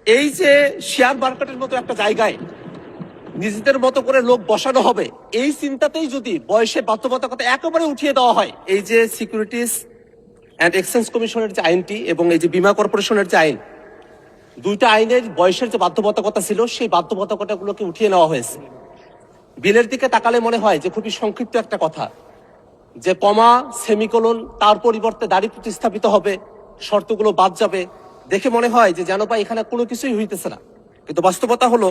এই যে শেয়ার মার্কেটের মতো একটা জায়গায় নিজেদের মতো করে লোক বসানো হবে, এই চিন্তাতেই যদি বয়সের বাধ্যবাধকতা একেবারে উঠিয়ে দেওয়া হয়, এই যে সিকিউরিটিজ অ্যান্ড এক্সচেঞ্জ কমিশনের যে আইনটি এবং এই যে বীমা কর্পোরেশনের যে আইন, দুইটা আইনের বয়সের যে বাধ্যবাধকতা ছিল সেই বাধ্যবাধকতাগুলোকে উঠিয়ে নেওয়া হয়েছে। বিলের দিকে তাকালে মনে হয় যে খুবই সংক্ষিপ্ত একটা কথা, যে কমা সেমিকোলন তার পরিবর্তে দাড়ি প্রতিস্থাপিত হবে, শর্তগুলো বাদ যাবে। দেখে মনে হয় যে যেন বা এখানে কোনো কিছুই হইতেছে না, কিন্তু বাস্তবতা হলো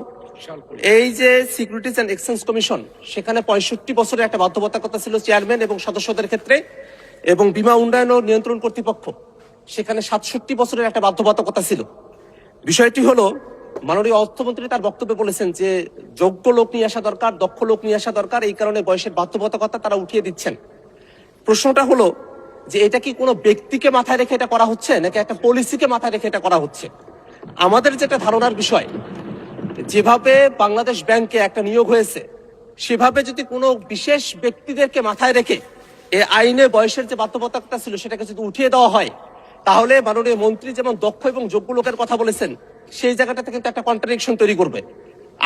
এই যে সিকিউরিটিজ অ্যান্ড এক্সচেঞ্জ কমিশন, সেখানে 65 বছরের একটা বাধ্যবাধকতা ছিল চেয়ারম্যান এবং সদস্যদের ক্ষেত্রে, এবং বীমা উন্নয়ন ও নিয়ন্ত্রণ কর্তৃপক্ষ সেখানে 67 বছরের একটা বাধ্যবাধকতা ছিল। বিষয়টি হলো মাননীয় অর্থমন্ত্রী তার বক্তব্যে বলেছেন যে যোগ্য লোক নিয়ে আসা দরকার, দক্ষ লোক নিয়ে আসা দরকার, এই কারণে বয়সের বাধ্যবাধকতা তারা উঠিয়ে দিচ্ছেন। প্রশ্নটা হলো যে এটা কি কোনো ব্যক্তিকে মাথায় রেখে এটা করা হচ্ছে নাকি একটা পলিসিকে মাথায় রেখে এটা করা হচ্ছে? আমাদের যেটা ধারণার বিষয়, যেভাবে বাংলাদেশ ব্যাংকে একটা নিয়োগ হয়েছে, সেভাবে যদি কোনো বিশেষ ব্যক্তিদেরকে মাথায় রেখে এই আইনে বয়সের যে বাধ্যবাধকতা ছিল সেটাকে যদি উঠিয়ে দেওয়া হয়, তাহলে মাননীয় মন্ত্রী যেমন দক্ষ এবং যোগ্য লোকের কথা বলেছেন, সেই জায়গাটাতে কিন্তু একটা কন্ট্রাডিকশন তৈরি করবে।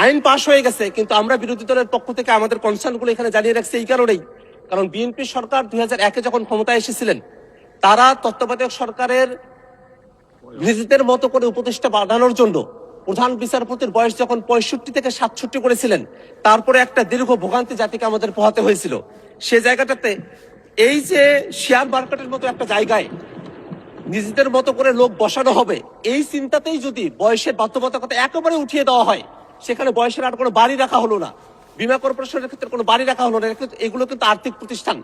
আইন পাশ হয়ে গেছে, কিন্তু আমরা বিরোধী দলের পক্ষ থেকে আমাদের কনসার্নগুলো এখানে জানিয়ে রাখছি এই কারণেই, কারণ বিএনপি সরকার 2001-এ যখন ক্ষমতায় এসেছিলেন, তারা তত্ত্বাবধায়ক সরকারের নিজেদের মতো করে উপদেষ্টা বাড়ানোর জন্য প্রধান বিচারপতির বয়স যখন 65 থেকে 67 করেছিলেন, তারপরে একটা দীর্ঘ ভোগান্তি জাতিকে আমাদের পোহাতে হয়েছিল। সে জায়গাটাতে এই যে শেয়ার মার্কেটের মতো একটা জায়গায় নিজেদের মতো করে লোক বসানো হবে, এই চিন্তাতেই যদি বয়সের বাধ্যবাধকতা একেবারে উঠিয়ে দেওয়া হয়, সেখানে বয়সের আর কোনো বাড়ি রাখা হলো না, বীমা কর্পোরেশনের ক্ষেত্রে কোনো বাড়ি রাখা হলো না। এগুলো কিন্তু আর্থিক প্রতিষ্ঠান,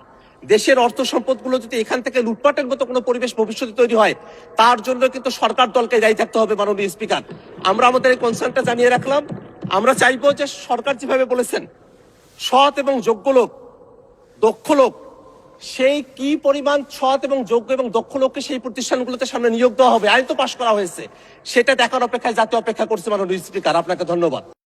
দেশের অর্থ সম্পদগুলো যদি এখান থেকে লুটপাটের মতো কোনো পরিবেশ ভবিষ্যতে তৈরি হয়, তার জন্য কিন্তু সরকার দলকে দায়ী থাকতে হবে। মাননীয় স্পিকার, আমরা আমাদের এই কনসার্নটা জানিয়ে রাখলাম। আমরা চাইবো যে সরকার যেভাবে বলেছেন সৎ এবং যোগ্য লোক, দক্ষ লোক, সেই কি পরিমাণ সৎ এবং যোগ্য এবং দক্ষ লোককে সেই প্রতিষ্ঠানগুলোতে সামনে নিয়োগ দেওয়া হবে, আইন তো পাশ করা হয়েছে, সেটা দেখার অপেক্ষায় জাতীয় অপেক্ষা করছে। মাননীয় স্পিকার, আপনাকে ধন্যবাদ।